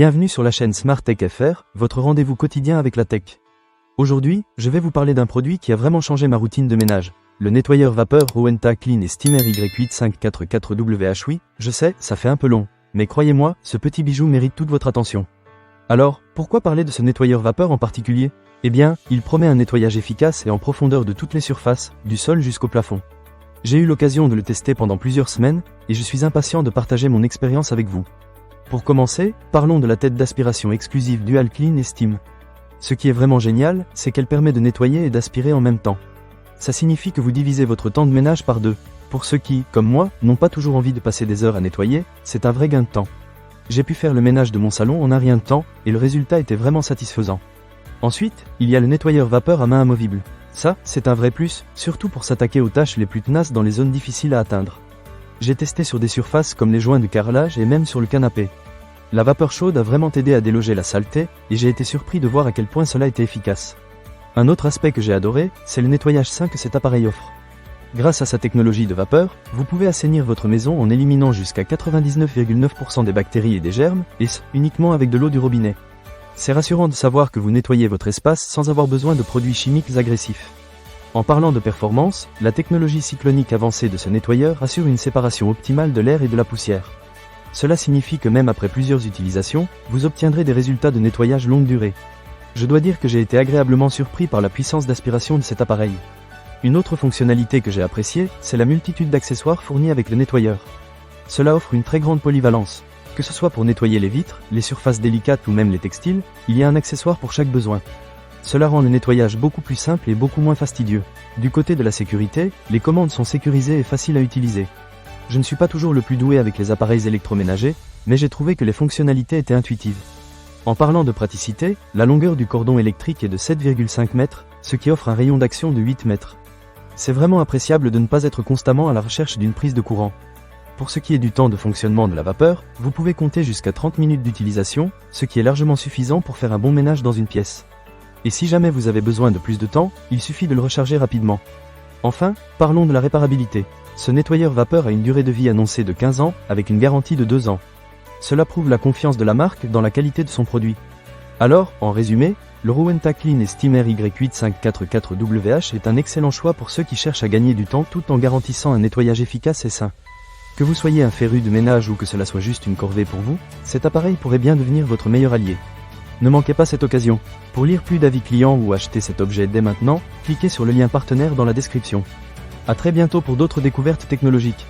Bienvenue sur la chaîne Smart Tech FR, votre rendez-vous quotidien avec la tech. Aujourd'hui, je vais vous parler d'un produit qui a vraiment changé ma routine de ménage. Le nettoyeur vapeur Rowenta Clean Steamer Y8544WH. Oui, je sais, ça fait un peu long, mais croyez-moi, ce petit bijou mérite toute votre attention. Alors, pourquoi parler de ce nettoyeur vapeur en particulier? Eh bien, il promet un nettoyage efficace et en profondeur de toutes les surfaces, du sol jusqu'au plafond. J'ai eu l'occasion de le tester pendant plusieurs semaines, et je suis impatient de partager mon expérience avec vous. Pour commencer, parlons de la tête d'aspiration exclusive Dual Clean et Steam. Ce qui est vraiment génial, c'est qu'elle permet de nettoyer et d'aspirer en même temps. Ça signifie que vous divisez votre temps de ménage par deux. Pour ceux qui, comme moi, n'ont pas toujours envie de passer des heures à nettoyer, c'est un vrai gain de temps. J'ai pu faire le ménage de mon salon en un rien de temps, et le résultat était vraiment satisfaisant. Ensuite, il y a le nettoyeur vapeur à main amovible. Ça, c'est un vrai plus, surtout pour s'attaquer aux tâches les plus tenaces dans les zones difficiles à atteindre. J'ai testé sur des surfaces comme les joints de carrelage et même sur le canapé. La vapeur chaude a vraiment aidé à déloger la saleté, et j'ai été surpris de voir à quel point cela était efficace. Un autre aspect que j'ai adoré, c'est le nettoyage sain que cet appareil offre. Grâce à sa technologie de vapeur, vous pouvez assainir votre maison en éliminant jusqu'à 99,9% des bactéries et des germes, et ce, uniquement avec de l'eau du robinet. C'est rassurant de savoir que vous nettoyez votre espace sans avoir besoin de produits chimiques agressifs. En parlant de performance, la technologie cyclonique avancée de ce nettoyeur assure une séparation optimale de l'air et de la poussière. Cela signifie que même après plusieurs utilisations, vous obtiendrez des résultats de nettoyage longue durée. Je dois dire que j'ai été agréablement surpris par la puissance d'aspiration de cet appareil. Une autre fonctionnalité que j'ai appréciée, c'est la multitude d'accessoires fournis avec le nettoyeur. Cela offre une très grande polyvalence. Que ce soit pour nettoyer les vitres, les surfaces délicates ou même les textiles, il y a un accessoire pour chaque besoin. Cela rend le nettoyage beaucoup plus simple et beaucoup moins fastidieux. Du côté de la sécurité, les commandes sont sécurisées et faciles à utiliser. Je ne suis pas toujours le plus doué avec les appareils électroménagers, mais j'ai trouvé que les fonctionnalités étaient intuitives. En parlant de praticité, la longueur du cordon électrique est de 7,5 mètres, ce qui offre un rayon d'action de 8 mètres. C'est vraiment appréciable de ne pas être constamment à la recherche d'une prise de courant. Pour ce qui est du temps de fonctionnement de la vapeur, vous pouvez compter jusqu'à 30 minutes d'utilisation, ce qui est largement suffisant pour faire un bon ménage dans une pièce. Et si jamais vous avez besoin de plus de temps, il suffit de le recharger rapidement. Enfin, parlons de la réparabilité. Ce nettoyeur vapeur a une durée de vie annoncée de 15 ans, avec une garantie de 2 ans. Cela prouve la confiance de la marque dans la qualité de son produit. Alors, en résumé, le Rowenta Clean Steamer Y8544WH est un excellent choix pour ceux qui cherchent à gagner du temps tout en garantissant un nettoyage efficace et sain. Que vous soyez un féru de ménage ou que cela soit juste une corvée pour vous, cet appareil pourrait bien devenir votre meilleur allié. Ne manquez pas cette occasion. Pour lire plus d'avis clients ou acheter cet objet dès maintenant, cliquez sur le lien partenaire dans la description. À très bientôt pour d'autres découvertes technologiques.